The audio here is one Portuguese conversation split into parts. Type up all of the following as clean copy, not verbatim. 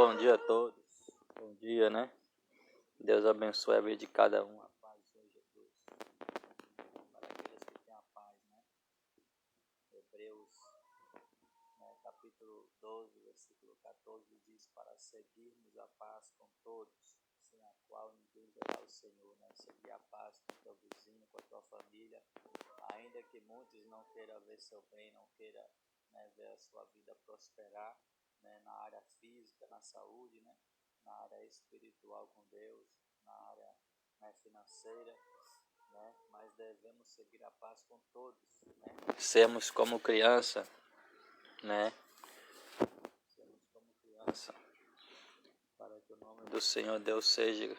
Bom dia a todos. Bom dia, né? Deus abençoe a vida de cada um. A paz do Senhor Jesus. Para aqueles que têm a paz, né? Hebreus, capítulo 12, versículo 14 diz: para seguirmos a paz com todos, sem a qual ninguém verá o Senhor, né? Seguir a paz com o teu vizinho, com a tua família, ainda que muitos não queiram ver seu bem, não queiram, ver a sua vida prosperar, na área física, na saúde, na área espiritual com Deus, na área financeira, mas devemos seguir a paz com todos, Sermos como criança, Sermos como criança, para que o nome do Senhor Deus seja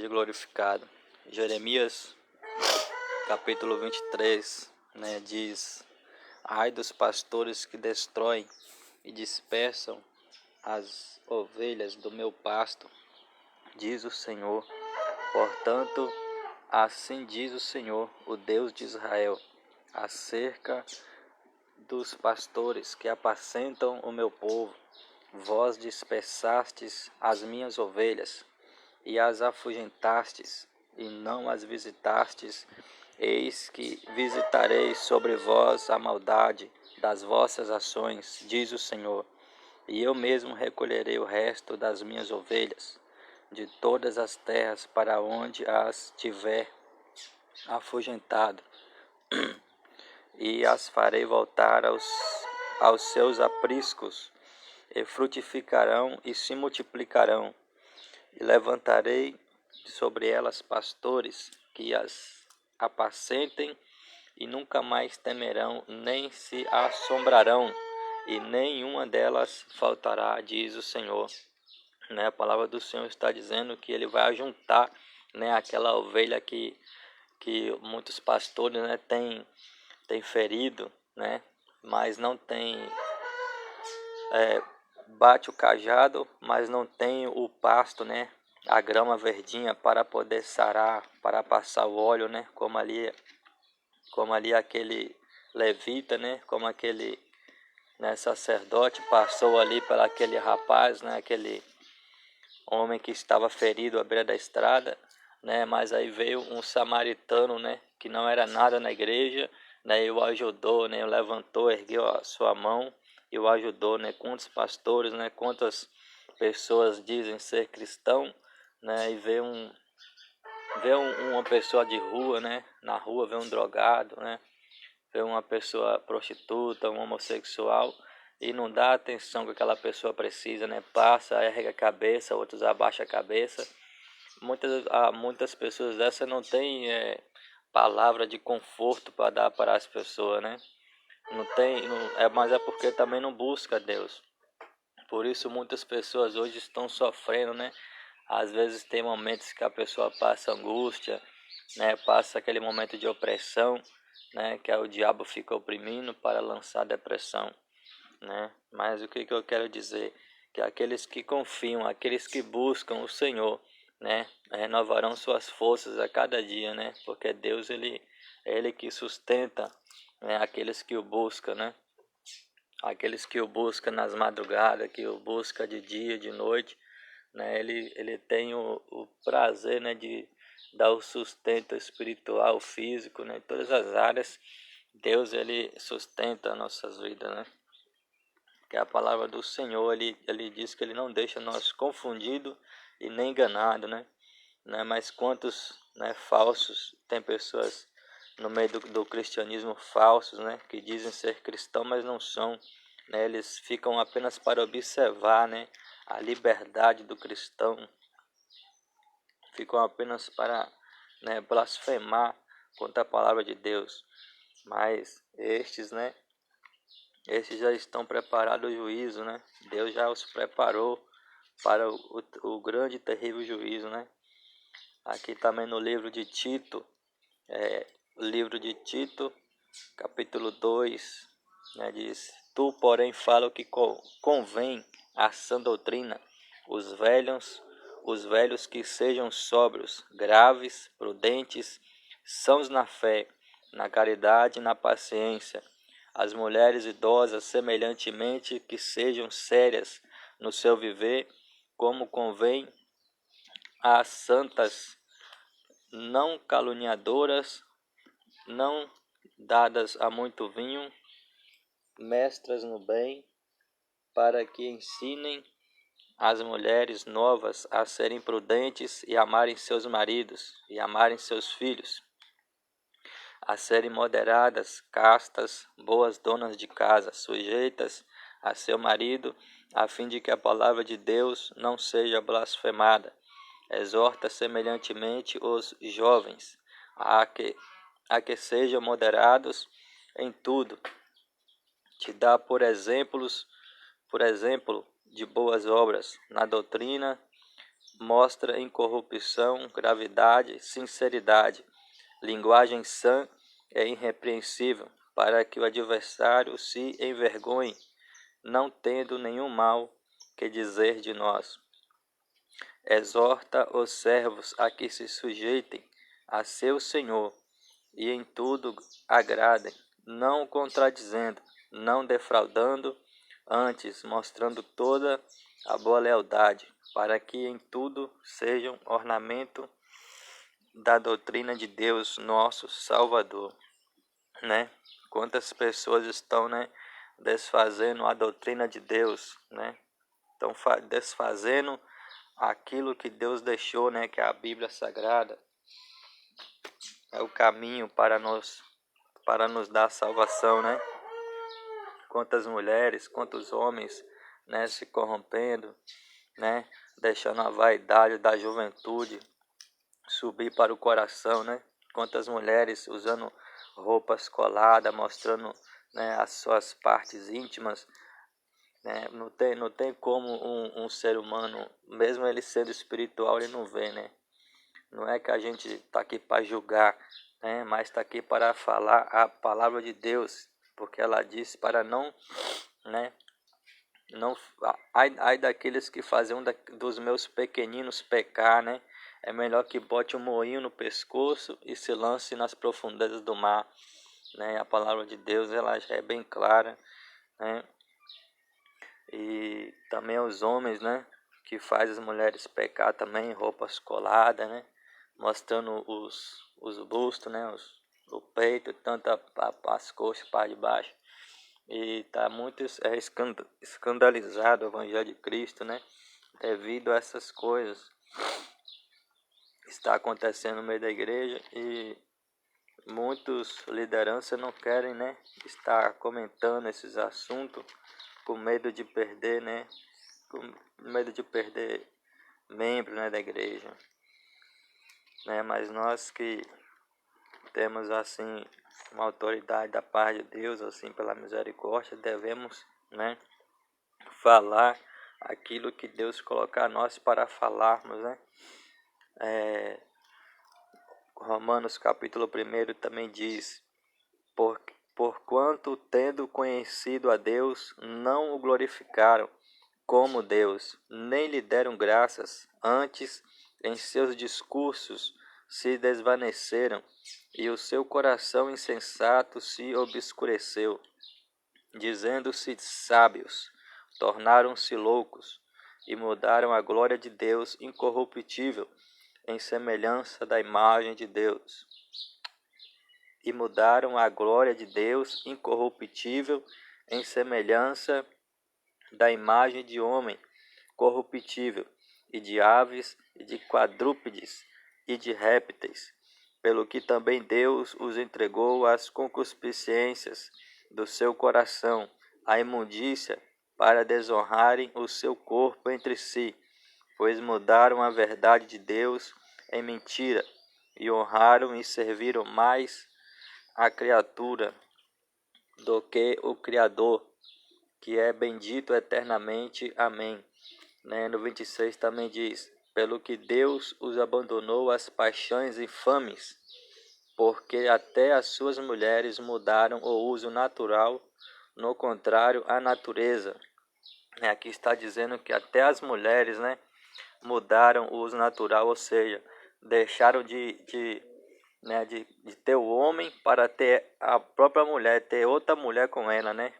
glorificado. Jeremias, capítulo 23, diz: ai dos pastores que destroem e dispersam as ovelhas do meu pasto, diz o Senhor. Portanto, assim diz o Senhor, o Deus de Israel, acerca dos pastores que apacentam o meu povo: vós dispersastes as minhas ovelhas e as afugentastes, e não as visitastes. Eis que visitarei sobre vós a maldade das vossas ações, diz o Senhor, e eu mesmo recolherei o resto das minhas ovelhas de todas as terras para onde as tiver afugentado, e as farei voltar aos seus apriscos, e frutificarão e se multiplicarão, e levantarei sobre elas pastores que as apacentem, e nunca mais temerão, nem se assombrarão, e nenhuma delas faltará, diz o Senhor. A palavra do Senhor está dizendo que ele vai ajuntar, aquela ovelha que muitos pastores, têm ferido, mas não tem, bate o cajado, mas não tem o pasto, a grama verdinha para poder sarar, para passar o óleo, como ali aquele levita, como aquele, sacerdote passou ali para aquele rapaz, aquele homem que estava ferido à beira da estrada, mas aí veio um samaritano, que não era nada na igreja, e o ajudou, o levantou, ergueu a sua mão e o ajudou, Quantos pastores, quantas pessoas dizem ser cristão, e vê uma pessoa de rua, na rua vê um drogado, vê uma pessoa prostituta, um homossexual, e não dá a atenção que aquela pessoa precisa, passa, ergue a cabeça, outros abaixam a cabeça. Muitas pessoas dessas não têm palavra de conforto para dar para as pessoas, Não tem, mas é porque também não busca Deus. Por isso muitas pessoas hoje estão sofrendo, Às vezes tem momentos que a pessoa passa angústia, passa aquele momento de opressão, que o diabo fica oprimindo para lançar depressão, Mas o que eu quero dizer? Que aqueles que confiam, aqueles que buscam o Senhor, renovarão suas forças a cada dia, Porque Deus, é Ele que sustenta, aqueles que o buscam, Aqueles que o buscam nas madrugadas, que o buscam de dia, de noite, Ele tem o prazer, de dar o sustento espiritual, físico, em todas as áreas. Deus, Ele sustenta as nossas vidas, Que a palavra do Senhor, ele diz que Ele não deixa nós confundidos e nem enganados, Mas quantos, falsos, tem pessoas no meio do cristianismo falsos, que dizem ser cristão, mas não são, Eles ficam apenas para observar, a liberdade do cristão, ficam apenas para, blasfemar contra a palavra de Deus, mas estes já estão preparados ao juízo, Deus já os preparou para o grande e terrível juízo, Aqui também no livro de Tito, capítulo 2, diz: tu, porém, fala o que convém à sã doutrina, os velhos que sejam sóbrios, graves, prudentes, sãos na fé, na caridade e na paciência. As mulheres idosas, semelhantemente, que sejam sérias no seu viver, como convém às santas, não caluniadoras, não dadas a muito vinho, mestras no bem, para que ensinem as mulheres novas a serem prudentes e amarem seus maridos e amarem seus filhos, a serem moderadas, castas, boas donas de casa, sujeitas a seu marido, a fim de que a palavra de Deus não seja blasfemada. Exorta semelhantemente os jovens a que sejam moderados em tudo. Te dá por exemplo de boas obras na doutrina, mostra incorrupção, gravidade, sinceridade, linguagem sã e irrepreensível, para que o adversário se envergonhe, não tendo nenhum mal que dizer de nós. Exorta os servos a que se sujeitem a seu Senhor e em tudo agradem, não contradizendo, não defraudando, antes mostrando toda a boa lealdade, para que em tudo sejam ornamento da doutrina de Deus, nosso Salvador, né? Quantas pessoas estão, né, desfazendo a doutrina de Deus, né? Estão desfazendo aquilo que Deus deixou, né, que é a Bíblia Sagrada, é o caminho para nos dar salvação, né? Quantas mulheres, quantos homens, né, se corrompendo, né, deixando a vaidade da juventude subir para o coração, né? Quantas mulheres usando roupas coladas, mostrando, né, as suas partes íntimas, né? Não tem como um ser humano, mesmo ele sendo espiritual, ele não vê, né? Não é que a gente está aqui para julgar, né? Mas está aqui para falar a palavra de Deus, porque ela diz para não, né? Não, ai daqueles que fazem dos meus pequeninos pecar, né? É melhor que bote um moinho no pescoço e se lance nas profundezas do mar, né? A palavra de Deus, ela já é bem clara, né? E também os homens, né, que faz as mulheres pecar também, roupas coladas, né, mostrando os bustos, né, o peito, tanto as coxas para de baixo. E está muito escandalizado o Evangelho de Cristo, né, devido a essas coisas. Está acontecendo no meio da igreja e muitos lideranças não querem, né, estar comentando esses assuntos com medo de perder, né, com medo de perder membro, né, da igreja, né? Mas nós que temos assim uma autoridade da parte de Deus, assim pela misericórdia, devemos, né, falar aquilo que Deus colocar a nós para falarmos, né? Romanos capítulo 1 também diz: porquanto tendo conhecido a Deus, não o glorificaram como Deus, nem lhe deram graças, antes em seus discursos se desvaneceram, e o seu coração insensato se obscureceu. Dizendo-se sábios, tornaram-se loucos, e mudaram a glória de Deus incorruptível em semelhança da imagem de Deus. E mudaram a glória de Deus incorruptível em semelhança da imagem de homem corruptível, e de aves, e de quadrúpedes, e de répteis, pelo que também Deus os entregou às concupiscências do seu coração, à imundícia, para desonrarem o seu corpo entre si, pois mudaram a verdade de Deus em mentira, e honraram e serviram mais a criatura do que o Criador, que é bendito eternamente. Amém. Né? No 26 também diz: pelo que Deus os abandonou às paixões infames, porque até as suas mulheres mudaram o uso natural, no contrário à natureza. Aqui está dizendo que até as mulheres, né, mudaram o uso natural, ou seja, deixaram de né, de ter o homem para ter a própria mulher, ter outra mulher com ela, né?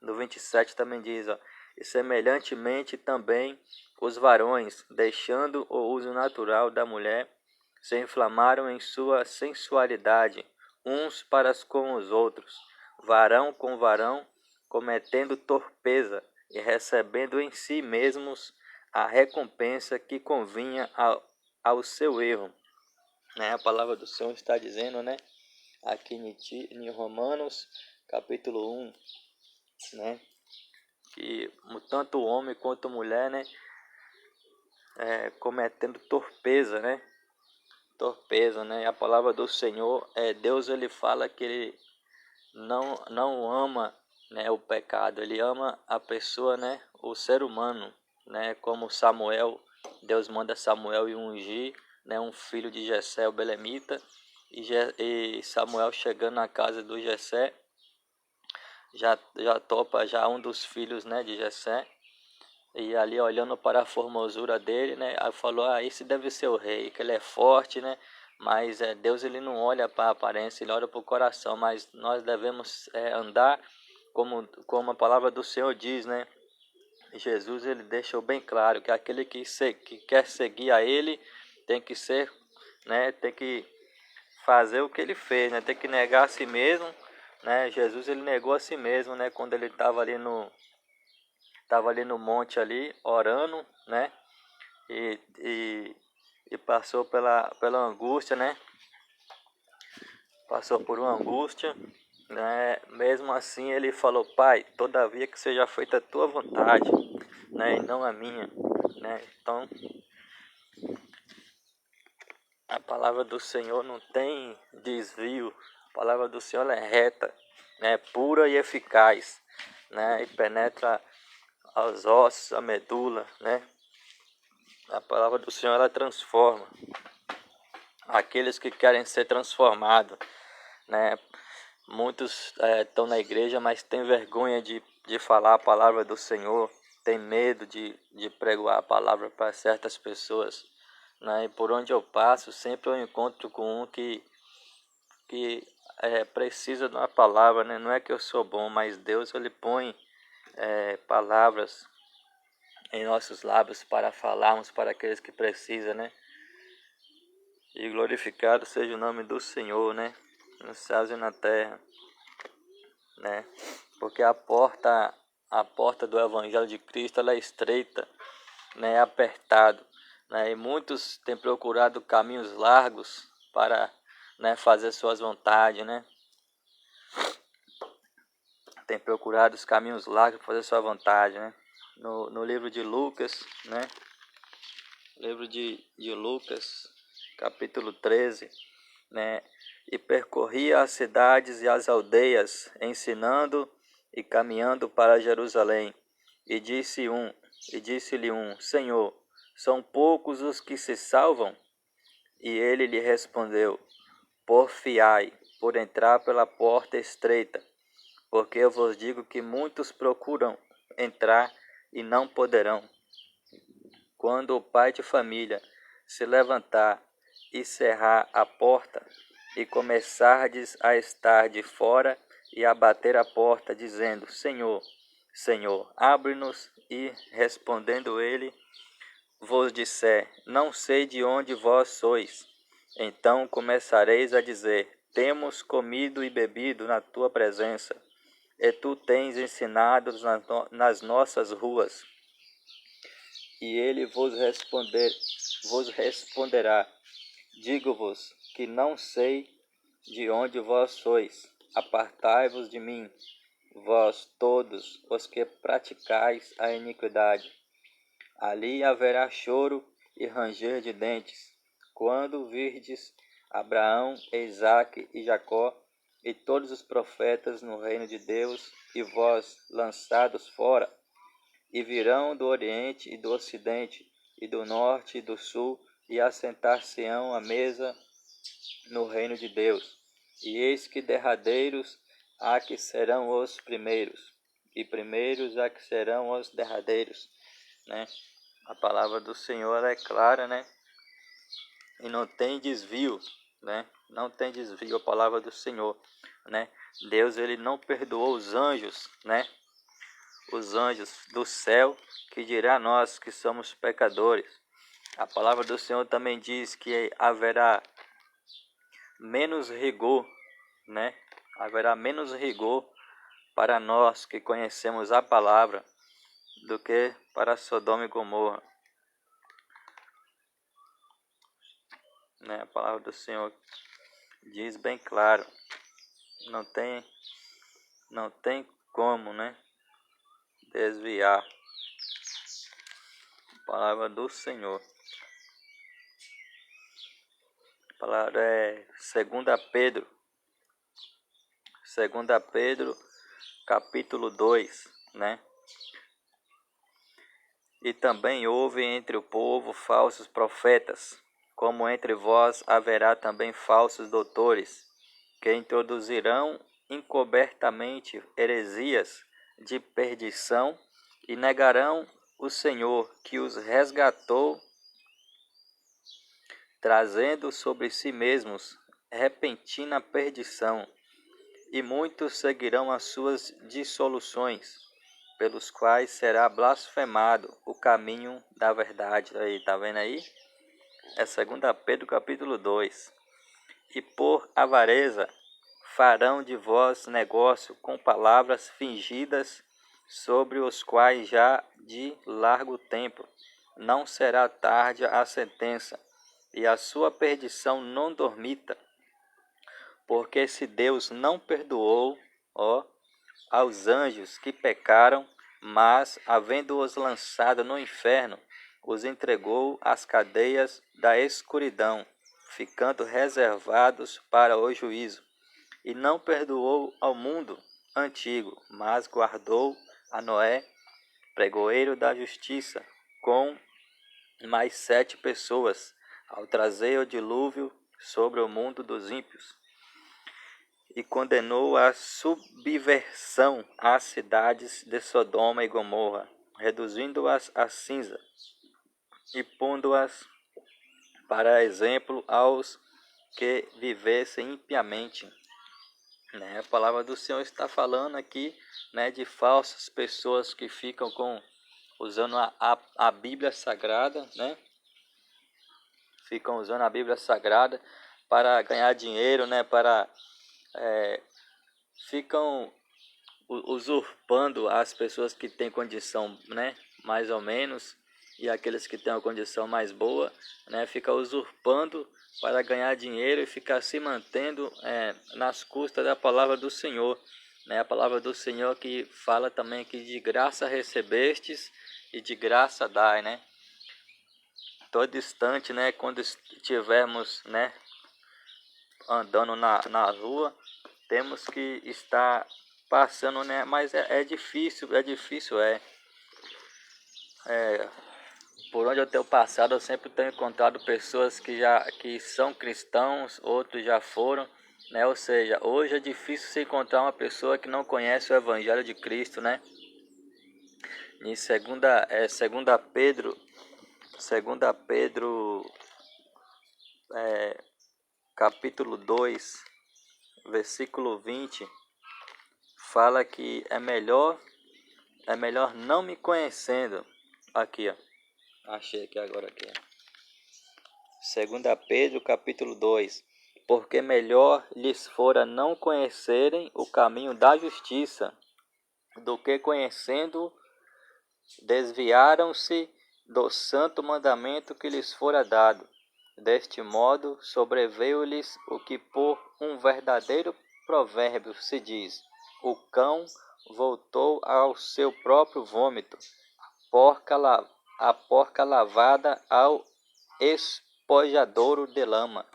No 27 também diz, ó, e semelhantemente também os varões, deixando o uso natural da mulher, se inflamaram em sua sensualidade, uns para com os outros, varão com varão, cometendo torpeza e recebendo em si mesmos a recompensa que convinha ao seu erro. Né? A palavra do Senhor está dizendo, né? Aqui em Romanos, capítulo 1, né? Que tanto o homem quanto a mulher, né? Cometendo torpeza, né? Torpeza, né? A palavra do Senhor, Deus, ele fala que ele não ama, né, o pecado, ele ama a pessoa, né? O ser humano, né? Como Samuel, Deus manda Samuel ir ungir, né, um filho de Jessé, o belemita, e Samuel chegando na casa do Jessé, já topa já um dos filhos, né, de Jessé, e ali olhando para a formosura dele, né, aí falou, esse deve ser o rei, que ele é forte, né, mas Deus, ele não olha para a aparência, ele olha para o coração, mas nós devemos andar como a palavra do Senhor diz, né. Jesus, ele deixou bem claro que aquele que quer seguir a ele tem que ser, né, tem que fazer o que ele fez, né, tem que negar a si mesmo, né. Jesus, ele negou a si mesmo, né, quando ele estava ali no monte ali orando, né, e passou pela angústia, né, passou por uma angústia, né. Mesmo assim ele falou, Pai, todavia que seja feita a tua vontade, né, e não a minha, né. Então a palavra do Senhor não tem desvio, a palavra do Senhor é reta, né, pura e eficaz, né, e penetra aos ossos, a medula, né. A palavra do Senhor, ela transforma aqueles que querem ser transformados, né. Muitos estão na igreja, mas têm vergonha de falar a palavra do Senhor, tem medo de pregoar a palavra para certas pessoas, né? E por onde eu passo, sempre eu encontro com um que precisa de uma palavra, né? Não é que eu sou bom, mas Deus, ele põe palavras em nossos lábios para falarmos para aqueles que precisam, né? E glorificado seja o nome do Senhor, né? Nos céus e na terra, né? Porque a porta do Evangelho de Cristo, ela é estreita, né? É apertado, né? E muitos têm procurado caminhos largos para, né, fazer suas vontades, né? Tem procurado os caminhos largos para fazer sua vontade, né? No livro de Lucas, né? Livro de Lucas, capítulo 13, né? E percorria as cidades e as aldeias, ensinando e caminhando para Jerusalém. E disse-lhe um, Senhor, são poucos os que se salvam? E ele lhe respondeu, porfiai por entrar pela porta estreita, porque eu vos digo que muitos procuram entrar e não poderão. Quando o pai de família se levantar e cerrar a porta, e começardes a estar de fora e a bater a porta, dizendo, Senhor, Senhor, abre-nos, e respondendo ele, vos disser, não sei de onde vós sois. Então começareis a dizer, temos comido e bebido na tua presença, e tu tens ensinado nas nossas ruas. E ele vos responderá, digo-vos que não sei de onde vós sois, apartai-vos de mim, vós todos os que praticais a iniquidade. Ali haverá choro e ranger de dentes, quando virdes Abraão, Isaque e Jacó e todos os profetas no reino de Deus, e vós lançados fora. E virão do Oriente e do Ocidente, e do Norte e do Sul, e assentar-se-ão à mesa no reino de Deus. E eis que derradeiros há que serão os primeiros, e primeiros há que serão os derradeiros, né? A palavra do Senhor é clara, né? E não tem desvio, né? não tem desvio a palavra do Senhor, né? Deus, ele não perdoou os anjos, né? Os anjos do céu, que dirá nós que somos pecadores. A palavra do Senhor também diz que haverá menos rigor, né? Haverá menos rigor para nós que conhecemos a palavra do que para Sodoma e Gomorra, né? A palavra do Senhor diz bem claro, não tem como, né, desviar a palavra do Senhor. A palavra é 2 Pedro, capítulo 2, né? E também houve entre o povo falsos profetas, como entre vós haverá também falsos doutores, que introduzirão encobertamente heresias de perdição e negarão o Senhor que os resgatou, trazendo sobre si mesmos repentina perdição. E muitos seguirão as suas dissoluções, pelos quais será blasfemado o caminho da verdade. Aí, tá vendo aí? É 2 Pedro capítulo 2. E por avareza farão de vós negócio com palavras fingidas, sobre os quais já de largo tempo não será tarde a sentença, e a sua perdição não dormita. Porque se Deus não perdoou, aos anjos que pecaram, mas, havendo-os lançado no inferno, os entregou às cadeias da escuridão, ficando reservados para o juízo. E não perdoou ao mundo antigo, mas guardou a Noé, pregoeiro da justiça, com mais 7 pessoas, ao trazer o dilúvio sobre o mundo dos ímpios. E condenou a subversão às cidades de Sodoma e Gomorra, reduzindo-as a cinza e pondo-as para exemplo aos que vivessem impiamente. Né? A palavra do Senhor está falando aqui, né, de falsas pessoas que ficam usando a Bíblia Sagrada, né? Ficam usando a Bíblia Sagrada para ganhar dinheiro, né? Ficam usurpando as pessoas que têm condição, né, mais ou menos, e aqueles que têm uma condição mais boa, né, fica usurpando para ganhar dinheiro e ficar se mantendo nas custas da palavra do Senhor, né? A palavra do Senhor que fala também que de graça recebestes e de graça dai, né? Todo instante, né, quando estivermos, né, andando na rua, temos que estar passando, né? Mas é difícil, por onde eu tenho passado, eu sempre tenho encontrado pessoas que são cristãos, outros já foram, né? Ou seja, hoje é difícil se encontrar uma pessoa que não conhece o Evangelho de Cristo, né? Em 2 Pedro capítulo 2, versículo 20, fala que é melhor não me conhecendo. Aqui, ó. Achei aqui agora aqui. 2 Pedro capítulo 2. Porque melhor lhes fora não conhecerem o caminho da justiça, do que conhecendo desviaram-se do santo mandamento que lhes fora dado. Deste modo sobreveio-lhes o que por um verdadeiro provérbio se diz: o cão voltou ao seu próprio vômito, a porca lavada ao espojadouro de lama,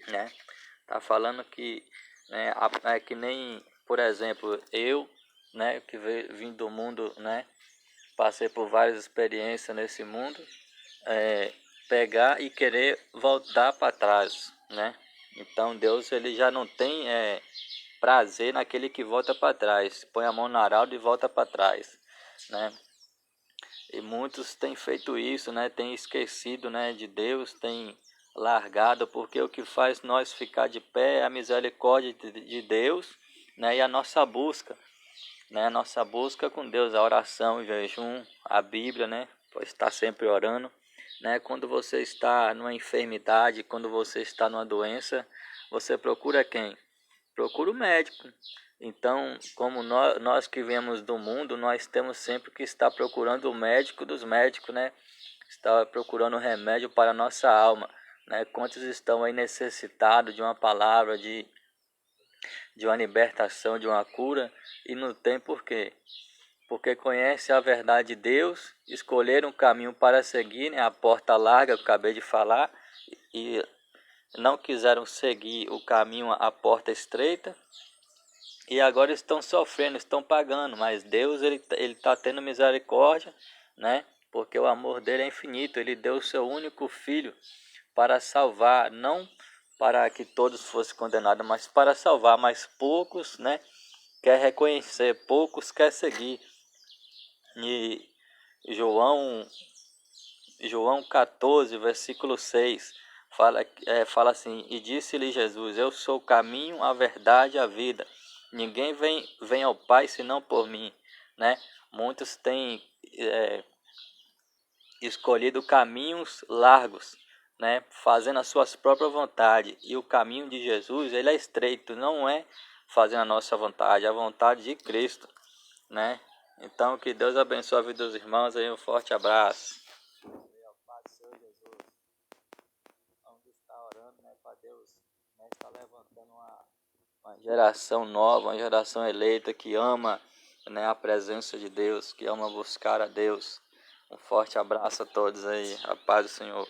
né? Tá falando que, né, é que nem, por exemplo, eu, né, que vim do mundo, né, passei por várias experiências nesse mundo, pegar e querer voltar para trás, né? Então Deus, ele já não tem prazer naquele que volta para trás, põe a mão no arado e volta para trás, né? E muitos têm feito isso, né? Têm esquecido, né, de Deus, têm largado, porque o que faz nós ficar de pé é a misericórdia de Deus, né, e a nossa busca, né, a nossa busca com Deus, a oração, o jejum, a Bíblia, né, pois está sempre orando, né. Quando você está numa enfermidade, quando você está numa doença, você procura quem? Procura o médico. Então, como nós que viemos do mundo, nós temos sempre que estar procurando o médico dos médicos, né? Está procurando remédio para a nossa alma, né? Quantos estão aí necessitados de uma palavra, de uma libertação, de uma cura, e não tem por quê? Porque conhece a verdade de Deus, escolheram um caminho para seguir, né? A porta larga, que eu acabei de falar, e não quiseram seguir o caminho, a porta estreita, e agora estão sofrendo, estão pagando, mas Deus ele está tendo misericórdia, né? Porque o amor dele é infinito, ele deu o seu único filho para salvar, não para que todos fossem condenados, mas para salvar, mas poucos, né? Quer reconhecer, poucos quer seguir. E João 14, versículo 6, fala assim: E disse-lhe Jesus: Eu sou o caminho, a verdade e a vida. Ninguém vem ao Pai senão por mim, né? Muitos têm escolhido caminhos largos, né? Fazendo as suas próprias vontades. E o caminho de Jesus, ele é estreito, não é fazendo a nossa vontade, é a vontade de Cristo, né? Então, que Deus abençoe a vida dos irmãos. Aí um forte abraço. Vamos estar orando, né, para Deus, né, estar levantando uma geração nova, uma geração eleita que ama, né, a presença de Deus, que ama buscar a Deus. Um forte abraço a todos aí, a paz do Senhor.